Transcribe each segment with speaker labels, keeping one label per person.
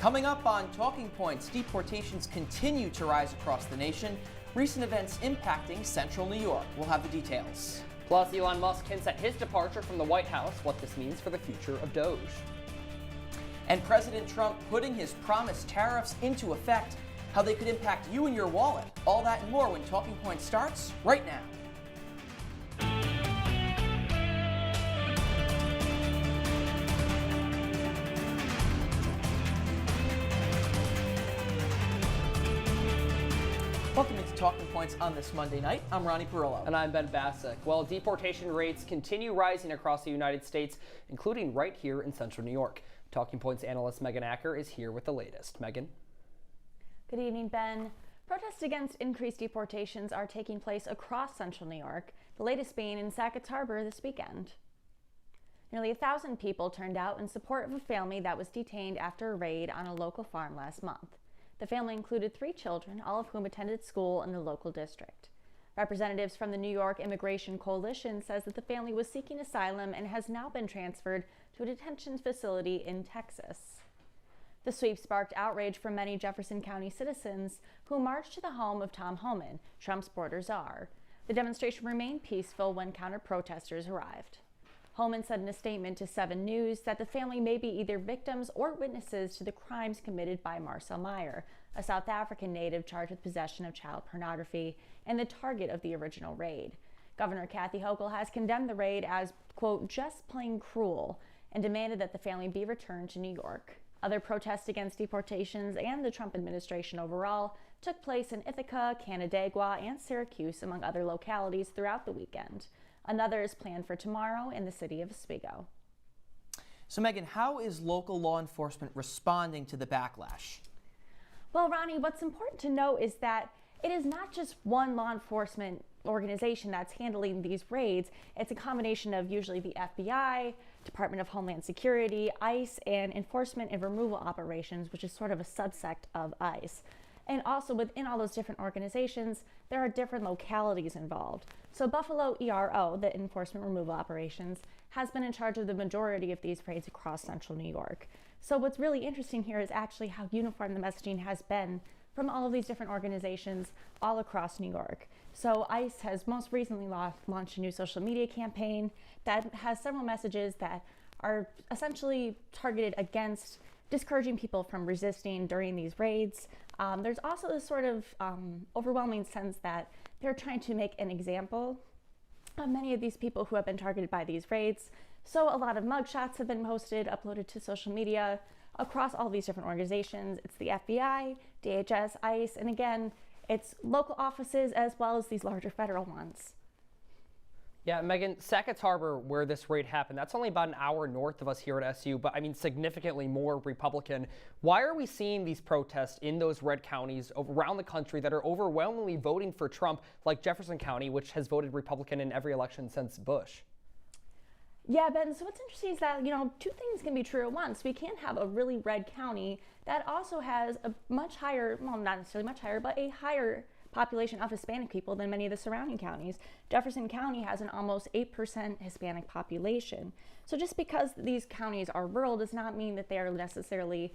Speaker 1: Coming up on Talking Points, deportations continue to rise across the nation. Recent events impacting central New York. We'll have the details.
Speaker 2: Plus, Elon Musk hints at his departure from the White House, what this means for the future of Doge.
Speaker 1: And President Trump putting his promised tariffs into effect, how they could impact you and your wallet. All that and more when Talking Points starts right now. Welcome to Talking Points on this Monday night. I'm Ronnie Parrillo.
Speaker 2: And I'm Ben Bascuk. Well, deportation rates continue rising across the United States, including right here in central New York. Talking Points analyst Acker is here with the latest. Megan.
Speaker 3: Good evening, Ben. Protests against increased deportations are taking place across central New York, the latest being in Sackett's Harbor this weekend. Nearly 1,000 people turned out in support of a family that was detained after a raid on a local farm last month. The family included 3 children, all of whom attended school in the local district. Representatives from the New York Immigration Coalition says that the family was seeking asylum and has now been transferred to a detention facility in Texas. The sweep sparked outrage from many Jefferson County citizens who marched to the home of Tom Homan, Trump's border czar. The demonstration remained peaceful when counter-protesters arrived. Homan said in a statement to 7 News that the family may be either victims or witnesses to the crimes committed by Marcel Meyer, a South African native charged with possession of child pornography and the target of the original raid. Governor Kathy Hochul has condemned the raid as, quote, just plain cruel, and demanded that the family be returned to New York. Other protests against deportations and the Trump administration overall took place in Ithaca, Canandaigua, and Syracuse, among other localities, throughout the weekend. Another is planned for tomorrow in the city of Oswego.
Speaker 1: So, Megan, how is local law enforcement responding to the backlash?
Speaker 3: Well, Ronnie, what's important to know is that it is not just one law enforcement organization that's handling these raids. It's a combination of usually the FBI, Department of Homeland Security, ICE, and Enforcement and Removal Operations, which is sort of a subsect of ICE. And also within all those different organizations, there are different localities involved. So Buffalo ERO, the Enforcement Removal Operations, has been in charge of the majority of these raids across central New York. So what's really interesting here is actually how uniform the messaging has been from all of these different organizations all across New York. So ICE has most recently launched a new social media campaign that has several messages that are essentially targeted against discouraging people from resisting during these raids. There's also this sort of overwhelming sense that they're trying to make an example of many of these people who have been targeted by these raids. So a lot of mugshots have been posted, uploaded to social media across all these different organizations. It's the FBI, DHS, ICE, and again, it's local offices as well as these larger federal ones.
Speaker 2: Yeah, Megan, Sackett's Harbor, where this raid happened, that's only about an hour north of us here at SU, but I mean significantly more Republican. Why are we seeing these protests in those red counties around the country that are overwhelmingly voting for Trump, like Jefferson County, which has voted Republican in every election since Bush?
Speaker 3: Yeah, Ben, so what's interesting is that, two things can be true at once. We can have a really red county that also has a much higher, well, not necessarily much higher, but a higher population of Hispanic people than many of the surrounding counties. Jefferson County has an almost 8% Hispanic population. So just because these counties are rural does not mean that they are necessarily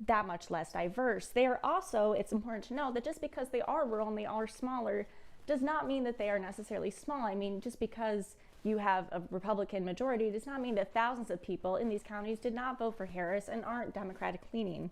Speaker 3: that much less diverse. They are also, it's important to know that just because they are rural and they are smaller does not mean that they are necessarily small. I mean, just because you have a Republican majority does not mean that thousands of people in these counties did not vote for Harris and aren't Democratic leaning.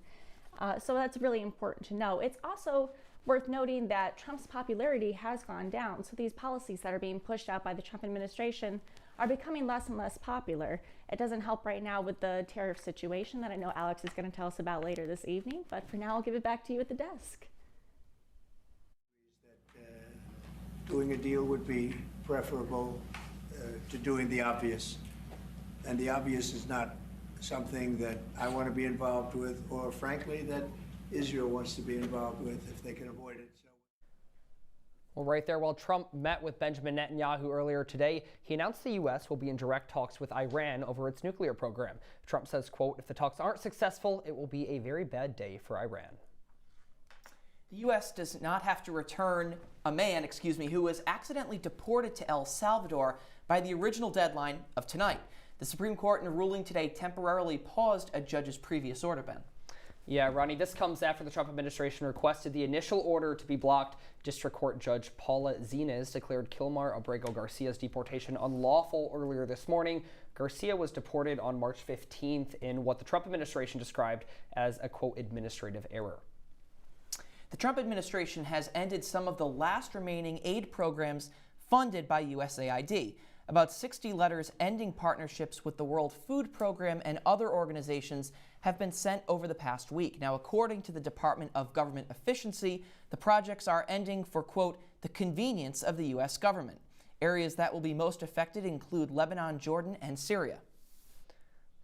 Speaker 3: So that's really important to know. It's also worth noting that Trump's popularity has gone down. So these policies that are being pushed out by the Trump administration are becoming less and less popular. It doesn't help right now with the tariff situation that I know Alex is going to tell us about later this evening. But for now, I'll give it back to you at the desk.
Speaker 4: Doing a deal would be preferable to doing the obvious. And the obvious is not something that I want to be involved with, or frankly, that Israel wants to be involved with if they can avoid it.
Speaker 2: Well, right there, while Trump met with Benjamin Netanyahu earlier today, he announced the U.S. will be in direct talks with Iran over its nuclear program. Trump says, quote, if the talks aren't successful, it will be a very bad day for Iran.
Speaker 1: The U.S. does not have to return a man, who was accidentally deported to El Salvador by the original deadline of tonight. The Supreme Court, in a ruling today, temporarily paused a judge's previous order, Ben.
Speaker 2: Yeah, Ronnie, this comes after the Trump administration requested the initial order to be blocked. District Court Judge Paula Zinez declared Kilmar Abrego Garcia's deportation unlawful earlier this morning. Garcia was deported on March 15th in what the Trump administration described as a, quote, administrative error.
Speaker 1: The Trump administration has ended some of the last remaining aid programs funded by USAID. About 60 letters ending partnerships with the World Food Program and other organizations have been sent over the past week. Now, according to the Department of Government Efficiency, the projects are ending for, quote, the convenience of the U.S. government. Areas that will be most affected include Lebanon, Jordan, and Syria.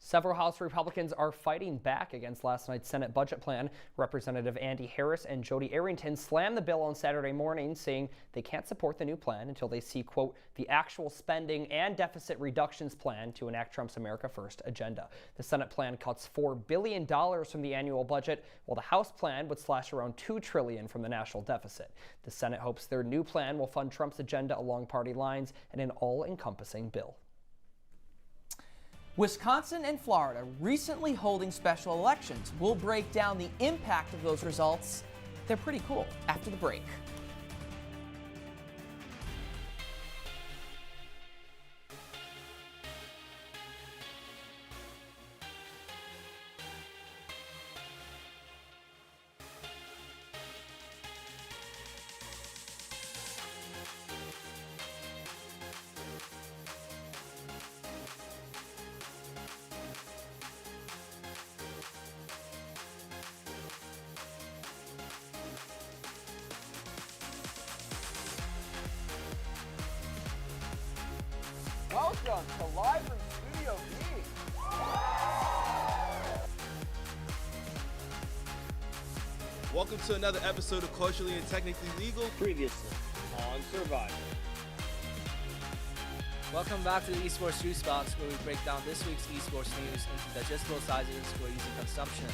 Speaker 2: Several House Republicans are fighting back against last night's Senate budget plan. Representative Andy Harris and Jody Arrington slammed the bill on Saturday morning, saying they can't support the new plan until they see, quote, the actual spending and deficit reductions plan to enact Trump's America First agenda. The Senate plan cuts $4 billion from the annual budget, while the House plan would slash around $2 trillion from the national deficit. The Senate hopes their new plan will fund Trump's agenda along party lines in an all-encompassing bill.
Speaker 1: Wisconsin and Florida recently holding special elections. We'll break down the impact of those results. They're pretty cool after the break.
Speaker 5: Welcome to Live from Studio B.
Speaker 6: Welcome to another episode of Culturally and Technically Legal.
Speaker 5: Previously on Survivor.
Speaker 7: Welcome back to the Esports Juice Box, where we break down this week's esports news into digestible sizes for easy consumption.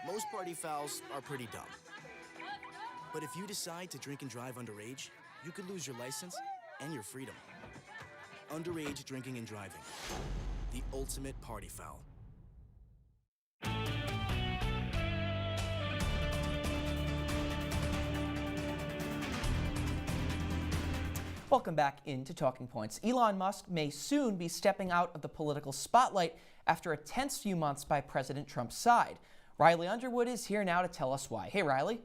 Speaker 8: Most party fouls are pretty dumb. But if you decide to drink and drive underage, you could lose your license and your freedom. Underage drinking and driving. The ultimate party foul.
Speaker 1: Welcome back into Talking Points. Elon Musk may soon be stepping out of the political spotlight after a tense few months by President Trump's side. Riley Underwood is here now to tell us why. Hey, Riley.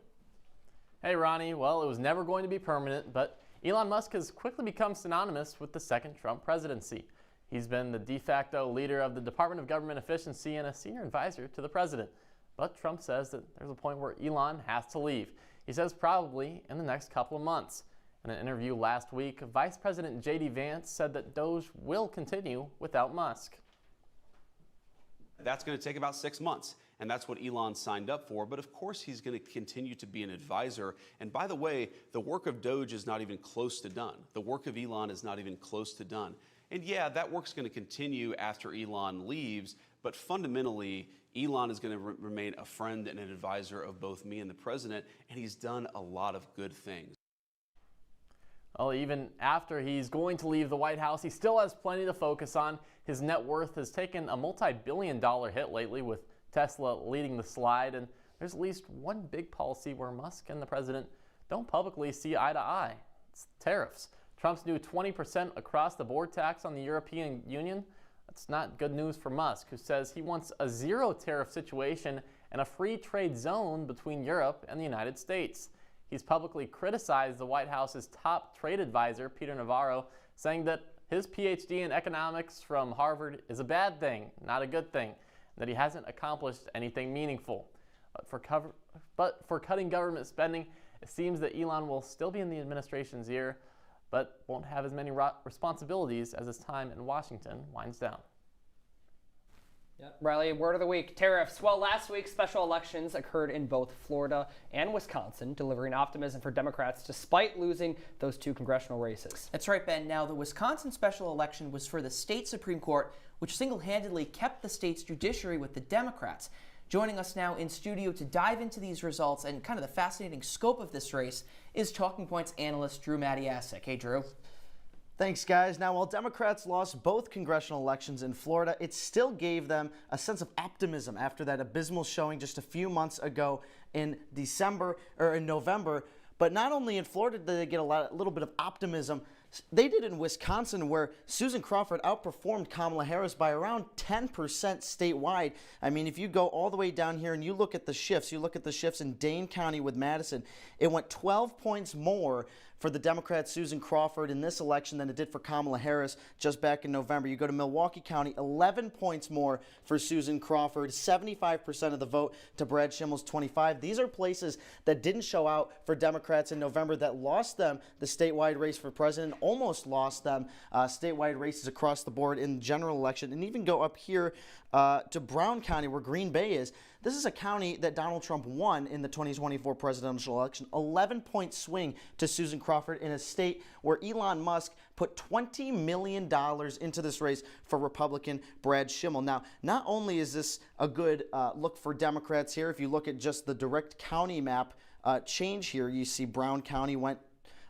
Speaker 9: Hey, Ronnie. Well, it was never going to be permanent, but Elon Musk has quickly become synonymous with the second Trump presidency. He's been the de facto leader of the Department of Government Efficiency and a senior advisor to the president. But Trump says that there's a point where Elon has to leave. He says probably in the next couple of months. In an interview last week, Vice President J.D. Vance said that Doge will continue without Musk.
Speaker 10: That's going to take about 6 months, and that's what Elon signed up for. But of course, he's going to continue to be an advisor. And by the way, the work of Doge is not even close to done. The work of Elon is not even close to done. And yeah, that work's going to continue after Elon leaves, but fundamentally, Elon is going to remain a friend and an advisor of both me and the president, and he's done a lot of good things.
Speaker 9: Well, even after he's going to leave the White House, he still has plenty to focus on. His net worth has taken a multi-billion-dollar hit lately, with Tesla leading the slide, and there's at least one big policy where Musk and the president don't publicly see eye to eye. It's tariffs. Trump's new 20% across-the-board tax on the European Union, that's not good news for Musk, who says he wants a zero-tariff situation and a free trade zone between Europe and the United States. He's publicly criticized the White House's top trade advisor, Peter Navarro, saying that his PhD in economics from Harvard is a bad thing, not a good thing, and that he hasn't accomplished anything meaningful. But for cutting government spending, it seems that Elon will still be in the administration's ear, but won't have as many responsibilities as his time in Washington winds down.
Speaker 2: Yep. Riley, word of the week, tariffs. Well, last week, special elections occurred in both Florida and Wisconsin, delivering optimism for Democrats despite losing those 2 congressional races.
Speaker 1: That's right, Ben. Now, the Wisconsin special election was for the state Supreme Court, which single-handedly kept the state's judiciary with the Democrats. Joining us now in studio to dive into these results and kind of the fascinating scope of this race is Talking Points analyst Drew Matyasik. Hey, Drew.
Speaker 11: Thanks, guys. Now, while Democrats lost both congressional elections in Florida, it still gave them a sense of optimism after that abysmal showing just a few months ago in November. But not only in Florida did they get a little bit of optimism, they did in Wisconsin, where Susan Crawford outperformed Kamala Harris by around 10% statewide. I mean, if you go all the way down here and you look at the shifts, in Dane County with Madison, it went 12 points more for the Democrat Susan Crawford in this election than it did for Kamala Harris just back in November. You go to Milwaukee County, 11 points more for Susan Crawford, 75% of the vote to Brad Schimmel's 25. These are places that didn't show out for Democrats in November, that lost them the statewide race for president, almost lost them statewide races across the board in the general election, and even go up here to Brown County, where Green Bay is. This is a county that Donald Trump won in the 2024 presidential election. 11-point swing to Susan Crawford in a state where Elon Musk put $20 million into this race for Republican Brad Schimmel. Now, not only is this a good look for Democrats here, if you look at just the direct county map change here, you see Brown County went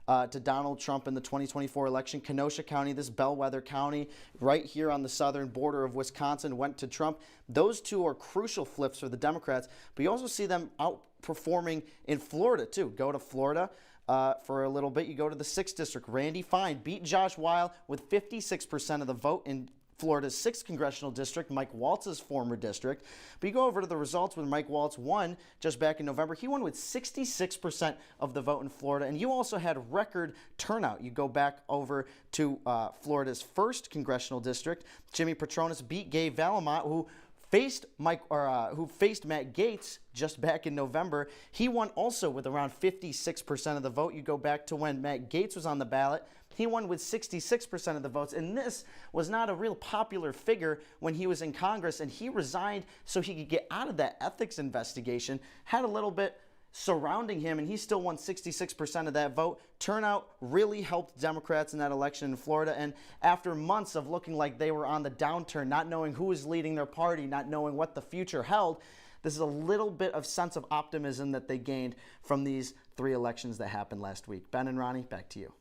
Speaker 11: to Donald Trump in the 2024 election. Kenosha County, this bellwether county right here on the southern border of Wisconsin, went to Trump. Those two are crucial flips for the Democrats, but you also see them outperforming in Florida too. Go to Florida for a little bit. You go to the 6th district. Randy Fine beat Josh Weil with 56% of the vote in Florida's 6th congressional district, Mike Waltz's former district. But you go over to the results when Mike Waltz won just back in November. He won with 66% of the vote in Florida, and you also had record turnout. You go back over to Florida's 1st congressional district. Jimmy Petronis beat Gabe Vallimont, who faced Matt Gaetz just back in November. He won also with around 56% of the vote. You go back to when Matt Gaetz was on the ballot. He won with 66% of the votes, and this was not a real popular figure when he was in Congress, and he resigned so he could get out of that ethics investigation. Had a little bit surrounding him, and he still won 66% of that vote. Turnout really helped Democrats in that election in Florida, and after months of looking like they were on the downturn, not knowing who was leading their party, not knowing what the future held, this is a little bit of sense of optimism that they gained from these 3 elections that happened last week. Ben and Ronnie, back to you.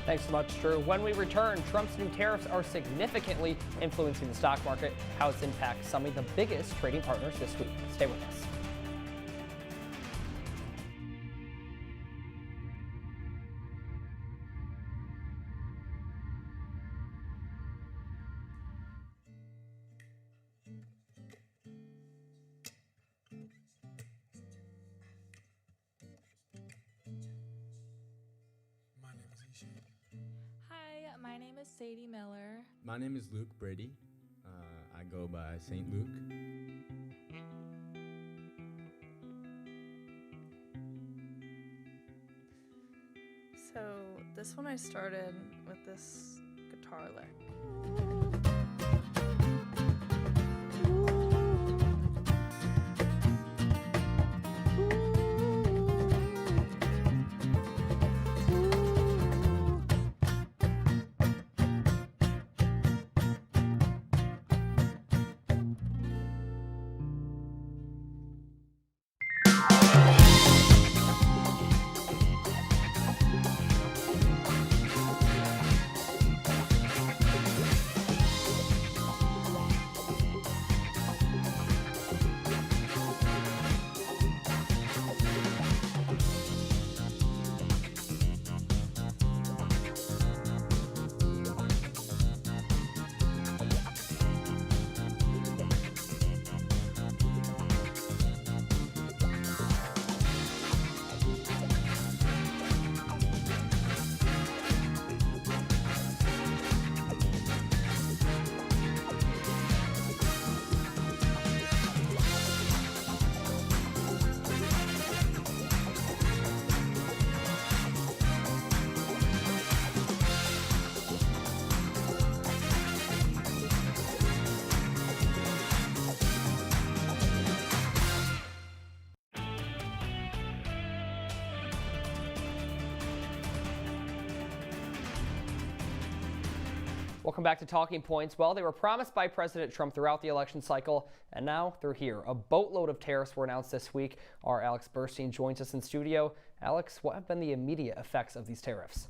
Speaker 2: Thanks so much, Drew. When we return, Trump's new tariffs are significantly influencing the stock market, how it's impacts some of the biggest trading partners this week. Stay with us.
Speaker 12: Hi, my name is Sadie Miller.
Speaker 13: My name is Luke Brady. I go by St. Luke.
Speaker 12: So this one I started with this guitar lick.
Speaker 2: Welcome back to Talking Points. Well, they were promised by President Trump throughout the election cycle, and now they're here. A boatload of tariffs were announced this week. Our Alex Burstein joins us in studio. Alex, what have been the immediate effects of these tariffs?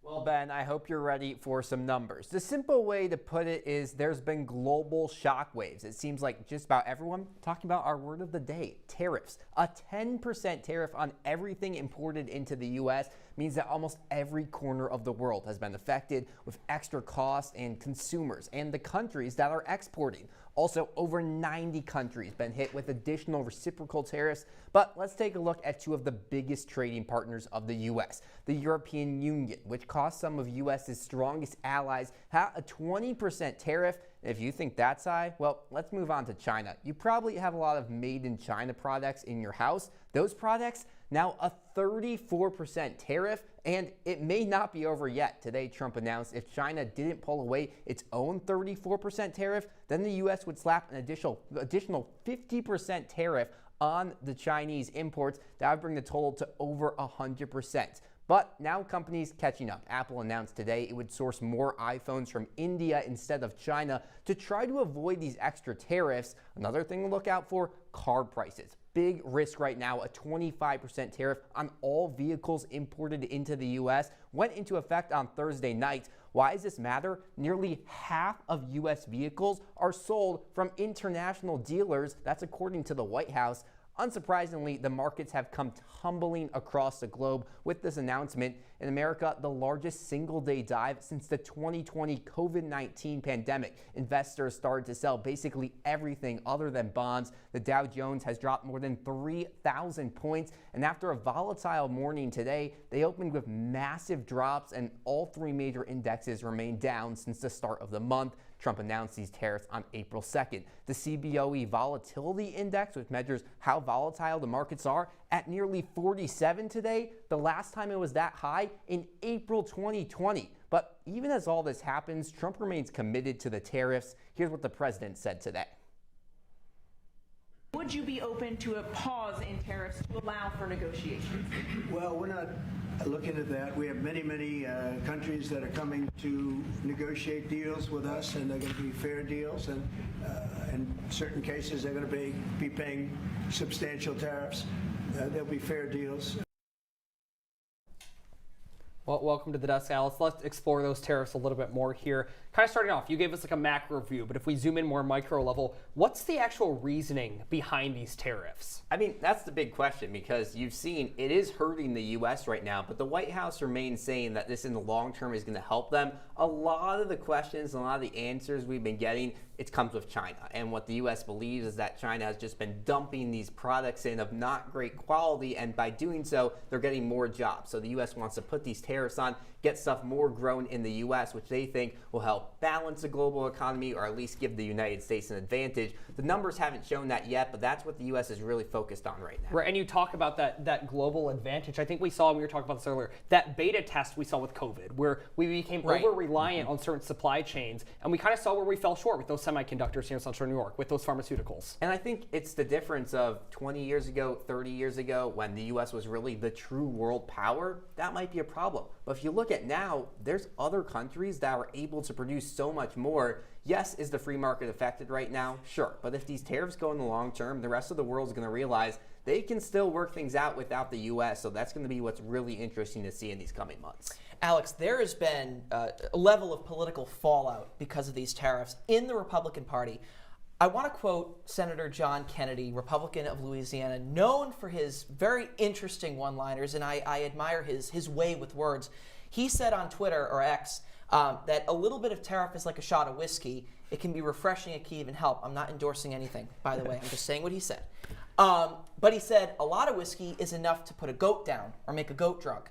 Speaker 14: Well, Ben, I hope you're ready for some numbers. The simple way to put it is there's been global shockwaves. It seems like just about everyone talking about our word of the day, tariffs. A 10% tariff on everything imported into the U.S. means that almost every corner of the world has been affected, with extra costs and consumers and the countries that are exporting. Also, over 90 countries been hit with additional reciprocal tariffs. But let's take a look at two of the biggest trading partners of the U.S. The European Union, which cost some of U.S.'s strongest allies, had a 20% tariff. If you think that's high, well, let's move on to China. You probably have a lot of made in China products in your house. Those products, now a 34% tariff, and it may not be over yet. Today, Trump announced if China didn't pull away its own 34% tariff, then the U.S. would slap an additional 50% tariff on the Chinese imports. That would bring the total to over 100%. But now companies catching up. Apple announced today it would source more iPhones from India instead of China to try to avoid these extra tariffs. Another thing to look out for, car prices. Big risk right now, a 25% tariff on all vehicles imported into the U.S. went into effect on Thursday night. Why does this matter? Nearly half of U.S. vehicles are sold from international dealers. That's according to the White House. Unsurprisingly, the markets have come tumbling across the globe with this announcement. In America, the largest single-day dive since the 2020 COVID-19 pandemic. Investors started to sell basically everything other than bonds. The Dow Jones has dropped more than 3,000 points. And after a volatile morning today, they opened with massive drops, and all three major indexes remained down since the start of the month. Trump announced these tariffs on April 2nd. The CBOE Volatility Index, which measures how volatile the markets are, at nearly 47 today, the last time it was that high in April 2020. But even as all this happens, Trump remains committed to the tariffs. Here's what the president said today.
Speaker 15: Would you be open to a pause in tariffs to allow for negotiations?
Speaker 4: Well, we're not looking at that. We have many countries that are coming to negotiate deals with us, and they're going to be fair deals. And in certain cases, they're going to be paying substantial tariffs. There'll be fair deals.
Speaker 2: Well, welcome to the desk, Alice. Let's explore those tariffs a little bit more here. Kind of starting off, you gave us like a macro view, but if we zoom in more micro level, what's the actual reasoning behind these tariffs?
Speaker 14: I mean, that's the big question, because you've seen it is hurting the U.S. right now, but the White House remains saying that this in the long term is going to help them. A lot of the questions and a lot of the answers we've been getting, it comes with China. And what the U.S. believes is that China has just been dumping these products in of not great quality, and by doing so, they're getting more jobs. So the U.S. wants to put these tariffs on, get stuff more grown in the U.S., which they think will help balance the global economy, or at least give the United States an advantage. The numbers haven't shown that yet, but that's what the U.S. is really focused on right now.
Speaker 2: Right, and you talk about that global advantage. I think we saw, we were talking about this earlier, that beta test we saw with COVID, where we became over-reliant on certain supply chains, and we kind of saw where we fell short with those semiconductors here in Central New York, with those pharmaceuticals.
Speaker 14: And I think it's the difference of 20 years ago, 30 years ago, when the U.S. was really the true world power. That might be a problem. But if you look at now, there's other countries that are able to produce so much more. Yes, is the free market affected right now? Sure. But if these tariffs go in the long term, the rest of the world is going to realize they can still work things out without the U.S. So that's going to be what's really interesting to see in these coming months.
Speaker 1: Alex, there has been a level of political fallout because of these tariffs in the Republican Party. I want to quote Senator John Kennedy, Republican of Louisiana, known for his very interesting one-liners, and I admire his way with words. He said on Twitter, or X, that a little bit of tariff is like a shot of whiskey. It can be refreshing, it can even help. I'm not endorsing anything, by the way. I'm just saying what he said. But he said a lot of whiskey is enough to put a goat down or make a goat drunk,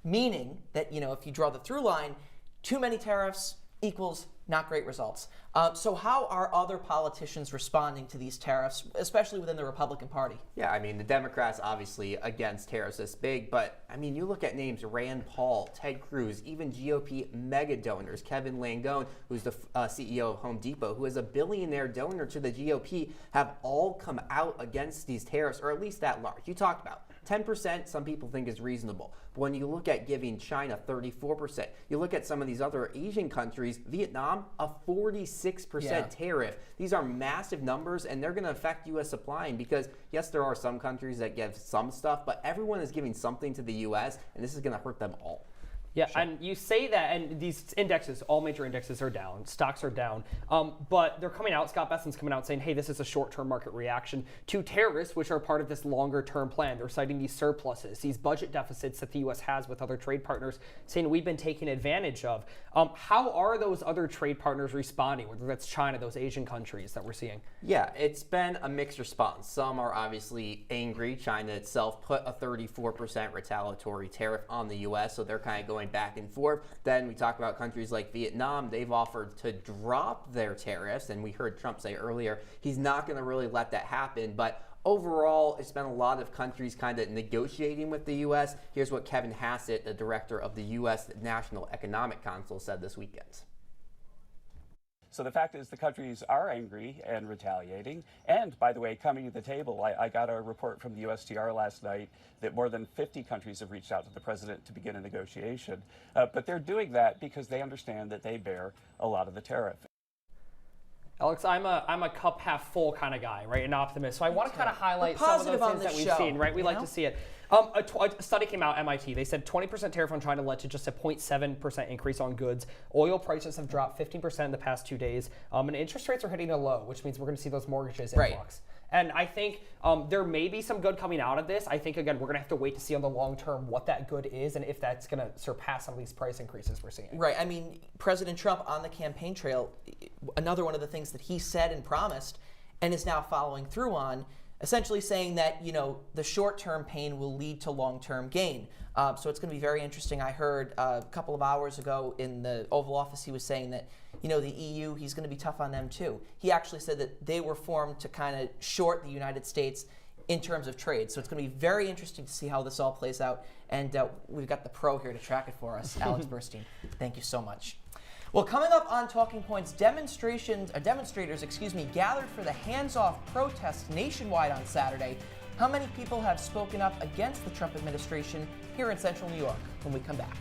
Speaker 1: meaning that, you know, if you draw the through line, too many tariffs equals not great results. So how are other politicians responding to these tariffs, especially within the Republican Party?
Speaker 14: Yeah, I mean, the Democrats obviously against tariffs this big, but I mean, you look at names Rand Paul, Ted Cruz, even GOP mega donors, Kevin Langone, who's the CEO of Home Depot, who is a billionaire donor to the GOP, have all come out against these tariffs, or at least that large. You talked about 10% some people think is reasonable. But when you look at giving China 34%, you look at some of these other Asian countries, Vietnam, a 46% tariff. These are massive numbers, and they're going to affect U.S. supplying because, yes, there are some countries that give some stuff, but everyone is giving something to the U.S., and this is going to hurt them all.
Speaker 2: Yeah, and you say that, and these indexes, all major indexes are down, stocks are down, but they're coming out, Scott Bessen's coming out saying, hey, this is a short-term market reaction to tariffs, which are part of this longer-term plan. They're citing these surpluses, these budget deficits that the U.S. has with other trade partners, saying we've been taking advantage of. How are those other trade partners responding, whether that's China, those Asian countries that we're seeing?
Speaker 14: Yeah, it's been a mixed response. Some are obviously angry. China itself put a 34% retaliatory tariff on the U.S., so they're kind of going back and forth. Then we talk about countries like Vietnam. They've offered to drop their tariffs, and we heard Trump say earlier he's not going to really let that happen. But overall, it's been a lot of countries kind of negotiating with the U.S. Here's what Kevin Hassett, the director of the U.S. National Economic Council, said this weekend.
Speaker 16: So the fact is the countries are angry and retaliating. And by the way, coming to the table, I got a report from the USTR last night that more than 50 countries have reached out to the president to begin a negotiation. But they're doing that because they understand that they bear a lot of the tariff.
Speaker 2: Alex, I'm a cup half full kind of guy, right? An optimist. So I want to kind of highlight some of those things that we've seen, right? We like to see it. A study came out, MIT. They said 20% tariff on China led to just a 0.7% increase on goods. Oil prices have dropped 15% in the past 2 days. And interest rates are hitting a low, which means we're going to see those mortgages influx. And I think there may be some good coming out of this. I think, again, we're going to have to wait to see on the long term what that good is and if that's going to surpass some of these price increases we're seeing.
Speaker 1: Right. I mean, President Trump on the campaign trail, another one of the things that he said and promised and is now following through on, essentially saying that, you know, the short-term pain will lead to long-term gain. So it's going to be very interesting. I heard a couple of hours ago in the Oval Office, he was saying that, you know, the EU, he's going to be tough on them too. He actually said that they were formed to kind of short the United States in terms of trade. So it's going to be very interesting to see how this all plays out. And we've got the pro here to track it for us, Alex Burstein. Thank you so much. Well, coming up on Talking Points, demonstrators gathered for the hands-off protest nationwide on Saturday. How many people have spoken up against the Trump administration here in central New York when we come back?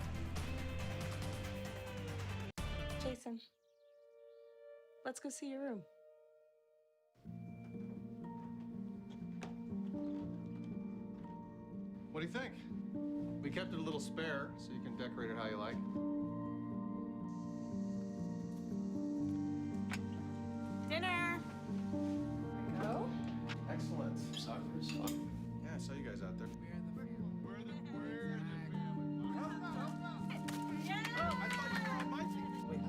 Speaker 17: Jason, let's go see your room.
Speaker 18: What do you think? We kept it a little spare, so you can decorate it how you like.
Speaker 17: Dinner!
Speaker 18: Go. Excellent. Soccer is fun. Yeah, I saw you guys out there. We're the family. Yeah! Oh, I thought you were on my team. Wait,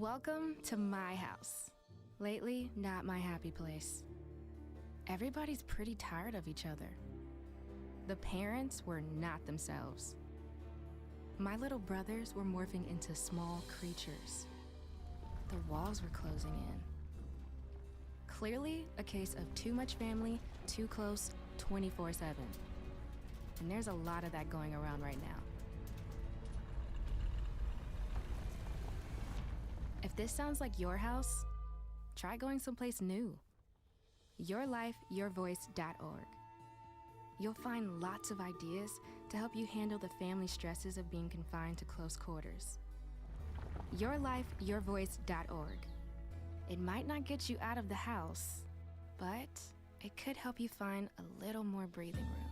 Speaker 19: Welcome to my house. Lately, not my happy place. Everybody's pretty tired of each other. The parents were not themselves. My little brothers were morphing into small creatures. The walls were closing in. Clearly, a case of too much family, too close, 24/7. And there's a lot of that going around right now. If this sounds like your house, try going someplace new. YourLifeYourVoice.org. You'll find lots of ideas to help you handle the family stresses of being confined to close quarters. YourLifeYourVoice.org. It might not get you out of the house, but it could help you find a little more breathing room.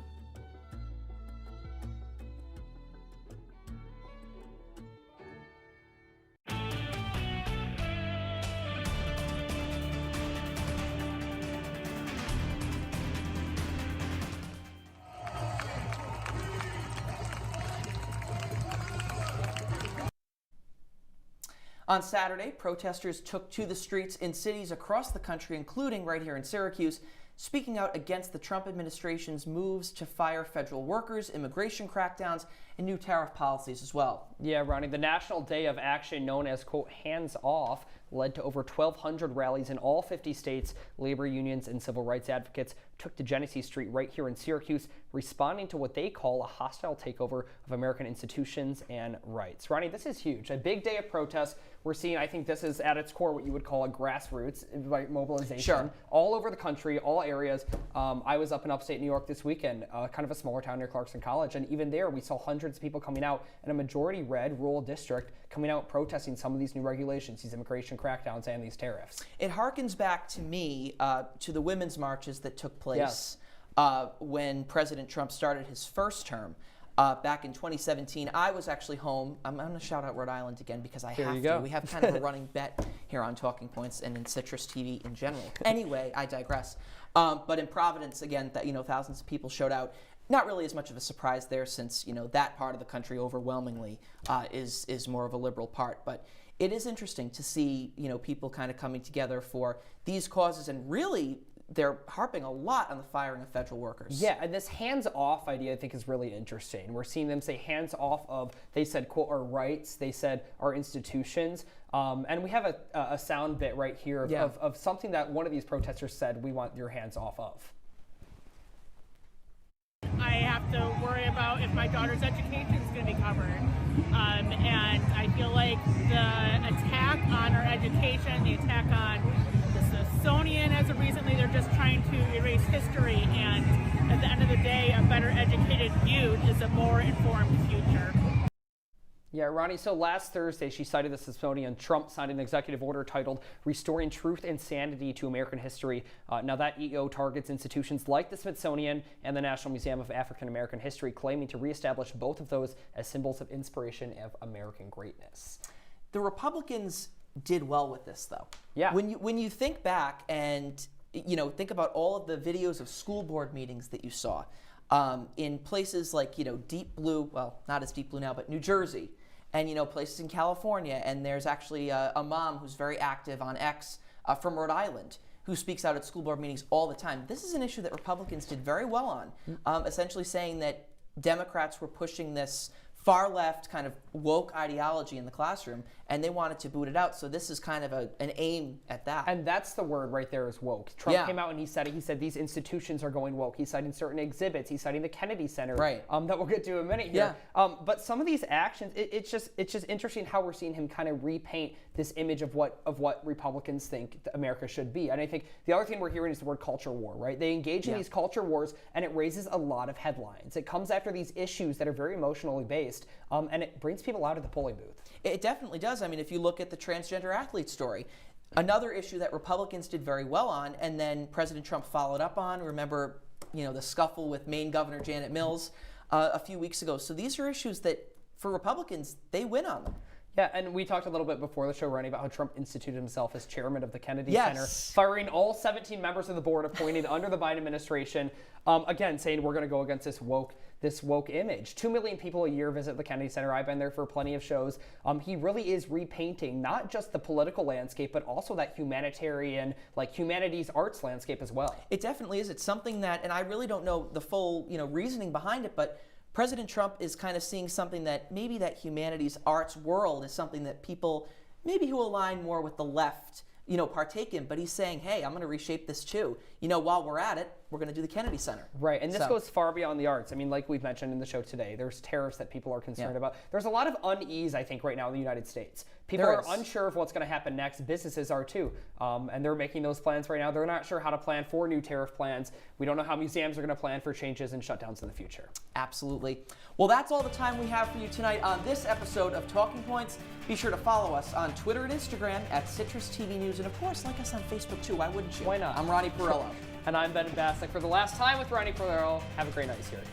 Speaker 1: On Saturday, protesters took to the streets in cities across the country, including right here in Syracuse, speaking out against the Trump administration's moves to fire federal workers, immigration crackdowns, and new tariff policies as well.
Speaker 2: Yeah, Ronnie, the National Day of Action, known as, quote, Hands Off, led to over 1,200 rallies in all 50 states. Labor unions and civil rights advocates took to Genesee Street right here in Syracuse, responding to what they call a hostile takeover of American institutions and rights. Ronnie, this is huge. A big day of protest. We're seeing, I think this is at its core what you would call a grassroots mobilization.
Speaker 1: Sure.
Speaker 2: All over the country, all areas. I was up in upstate New York this weekend, kind of a smaller town near Clarkson College, and even there we saw hundreds of people coming out in a majority red rural district coming out protesting some of these new regulations, these immigration crackdowns, and these tariffs.
Speaker 1: It harkens back to me to the women's marches that took place
Speaker 2: Yes.
Speaker 1: when President Trump started his first term. Back in 2017, I was actually home. I'm going to shout out Rhode Island again because I have to. We have kind of a running bet here on Talking Points and in CitrusTV in general. Anyway, I digress. But in Providence, again, thousands of people showed out. Not really as much of a surprise there, since that part of the country overwhelmingly is more of a liberal part. But it is interesting to see people kind of coming together for these causes, and really they're harping a lot on the firing of federal workers.
Speaker 2: Yeah, and this hands-off idea I think is really interesting. We're seeing them say hands off of, they said, quote, our rights, they said our institutions. And we have a sound bit right here of something that one of these protesters said, we want your hands off of.
Speaker 20: I have to worry about if my daughter's education is going to be covered. And I feel like the attack on our education, the attack on the Smithsonian as of recently, they're just trying to erase history. And at the end of the day, a better educated youth is a more informed future.
Speaker 2: Yeah, Ronnie, so last Thursday, she cited the Smithsonian. Trump signed an executive order titled Restoring Truth and Sanity to American History. Now, that EO targets institutions like the Smithsonian and the National Museum of African American History, claiming to reestablish both of those as symbols of inspiration of American greatness.
Speaker 1: The Republicans did well with this, though.
Speaker 2: Yeah.
Speaker 1: When you think back and think about all of the videos of school board meetings that you saw in places like deep blue, well, not as deep blue now, but New Jersey, and places in California, and there's actually a mom who's very active on X from Rhode Island who speaks out at school board meetings all the time. This is an issue that Republicans did very well on, essentially saying that Democrats were pushing this far left kind of woke ideology in the classroom, and they wanted to boot it out. So this is kind of an aim at that.
Speaker 2: And that's the word right there, is woke. Trump came out and he said these institutions are going woke. He's citing certain exhibits. He's citing the Kennedy Center,
Speaker 1: right?
Speaker 2: That we'll get to in a minute here. But some of these actions, it's just interesting how we're seeing him kind of repaint this image of what Republicans think America should be. And I think the other thing we're hearing is the word culture war, right? They engage in these culture wars, and it raises a lot of headlines. It comes after these issues that are very emotionally based, and it brings people out of the polling booth.
Speaker 1: It definitely does. I mean, if you look at the transgender athlete story, another issue that Republicans did very well on, and then President Trump followed up on. Remember, the scuffle with Maine Governor Janet Mills a few weeks ago. So these are issues that, for Republicans, they win on them.
Speaker 2: Yeah, and we talked a little bit before the show, Ronnie, about how Trump instituted himself as chairman of the Kennedy Center, firing all 17 members of the board appointed under the Biden administration. Again, saying we're going to go against this woke image. 2 million people a year visit the Kennedy Center. I've been there for plenty of shows. He really is repainting not just the political landscape, but also that humanitarian, humanities arts landscape as well.
Speaker 1: It definitely is. It's something that, and I really don't know the full, reasoning behind it, but President Trump is kind of seeing something that maybe that humanities arts world is something that people maybe who align more with the left, partake in. But he's saying, hey, I'm going to reshape this too. While we're at it, we're going to do the Kennedy Center.
Speaker 2: Right, and this goes far beyond the arts. I mean, like we've mentioned in the show today, there's tariffs that people are concerned about. There's a lot of unease, I think, right now in the United States. People are unsure of what's going to happen next. Businesses are too, and they're making those plans right now. They're not sure how to plan for new tariff plans. We don't know how museums are going to plan for changes and shutdowns in the future.
Speaker 1: Absolutely. Well, that's all the time we have for you tonight on this episode of Talking Points. Be sure to follow us on Twitter and Instagram at CitrusTV News, and of course, like us on Facebook too. Why wouldn't you?
Speaker 2: Why not?
Speaker 1: I'm Ronnie Parrillo.
Speaker 2: And I'm Ben Bascuk for the last time with Ronnie Parrillo. Have a great night, Syracuse.